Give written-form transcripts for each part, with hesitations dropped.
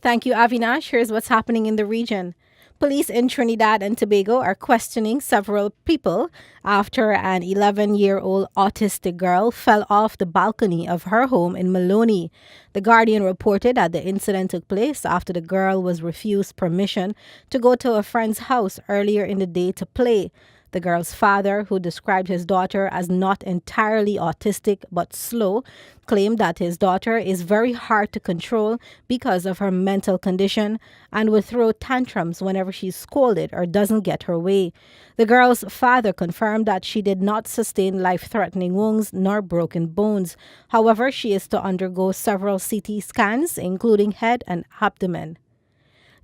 Thank you, Avinash. Here's what's happening in the region. Police in Trinidad and Tobago are questioning several people after an 11-year-old autistic girl fell off the balcony of her home in Maloney. The Guardian reported that the incident took place after the girl was refused permission to go to a friend's house earlier in the day to play. The girl's father, who described his daughter as not entirely autistic but slow, claimed that his daughter is very hard to control because of her mental condition and would throw tantrums whenever she's scolded or doesn't get her way. The girl's father confirmed that she did not sustain life-threatening wounds nor broken bones. However, she is to undergo several CT scans, including head and abdomen.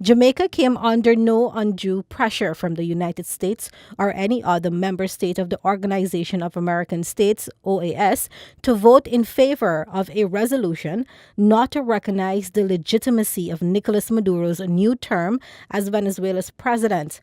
Jamaica came under no undue pressure from the United States or any other member state of the Organization of American States, OAS, to vote in favor of a resolution not to recognize the legitimacy of Nicolas Maduro's new term as Venezuela's president.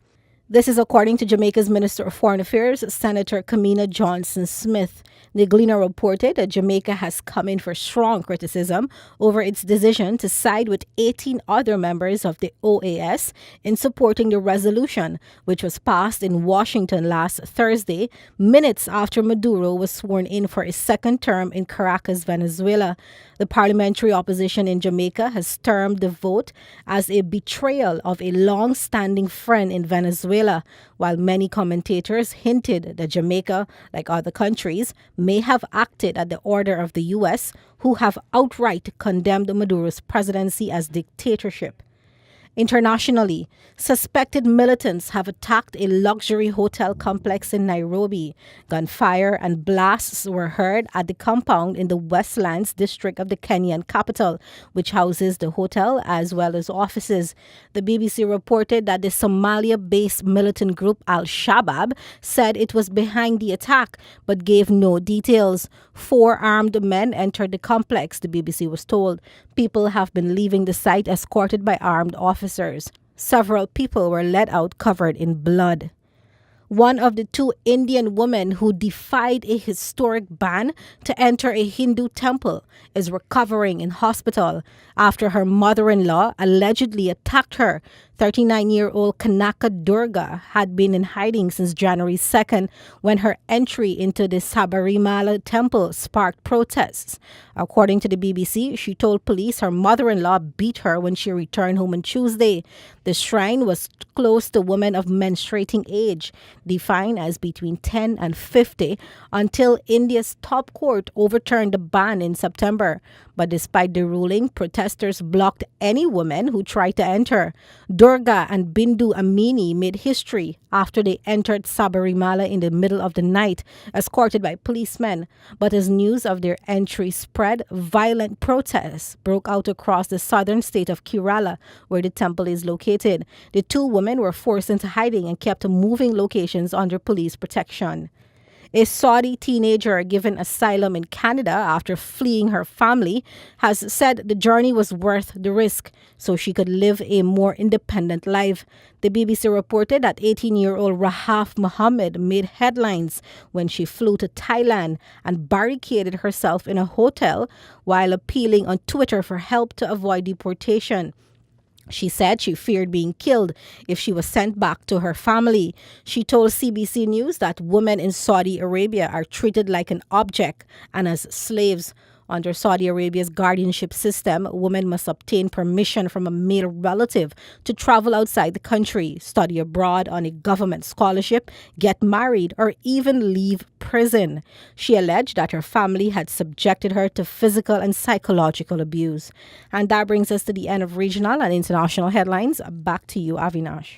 This is according to Jamaica's Minister of Foreign Affairs, Senator Kamina Johnson-Smith. The Gleaner reported that Jamaica has come in for strong criticism over its decision to side with 18 other members of the OAS in supporting the resolution, which was passed in Washington last Thursday, minutes after Maduro was sworn in for a second term in Caracas, Venezuela. The parliamentary opposition in Jamaica has termed the vote as a betrayal of a long-standing friend in Venezuela, while many commentators hinted that Jamaica, like other countries, may have acted at the order of the U.S., who have outright condemned Maduro's presidency as dictatorship. Internationally, suspected militants have attacked a luxury hotel complex in Nairobi. Gunfire and blasts were heard at the compound in the Westlands district of the Kenyan capital, which houses the hotel as well as offices. The BBC reported that the Somalia-based militant group Al-Shabaab said it was behind the attack, but gave no details. 4 armed men entered the complex, the BBC was told. People have been leaving the site escorted by armed officers. Several people were led out covered in blood. One of the 2 Indian women who defied a historic ban to enter a Hindu temple is recovering in hospital after her mother-in-law allegedly attacked her. 39-year-old Kanaka Durga had been in hiding since January 2nd when her entry into the Sabarimala temple sparked protests. According to the BBC, she told police her mother-in-law beat her when she returned home on Tuesday. The shrine was closed to women of menstruating age, defined as between 10 and 50, until India's top court overturned the ban in September. But despite the ruling, protesters blocked any women who tried to enter. Durga and Bindu Amini made history after they entered Sabarimala in the middle of the night, escorted by policemen. But as news of their entry spread, violent protests broke out across the southern state of Kerala, where the temple is located. The 2 women were forced into hiding and kept moving locations under police protection. A Saudi teenager given asylum in Canada after fleeing her family has said the journey was worth the risk so she could live a more independent life. The BBC reported that 18-year-old Rahaf Mohammed made headlines when she flew to Thailand and barricaded herself in a hotel while appealing on Twitter for help to avoid deportation. She said she feared being killed if she was sent back to her family. She told CBC News that women in Saudi Arabia are treated like an object and as slaves. Under Saudi Arabia's guardianship system, women must obtain permission from a male relative to travel outside the country, study abroad on a government scholarship, get married, or even leave prison. She alleged that her family had subjected her to physical and psychological abuse. And that brings us to the end of regional and international headlines. Back to you, Avinash.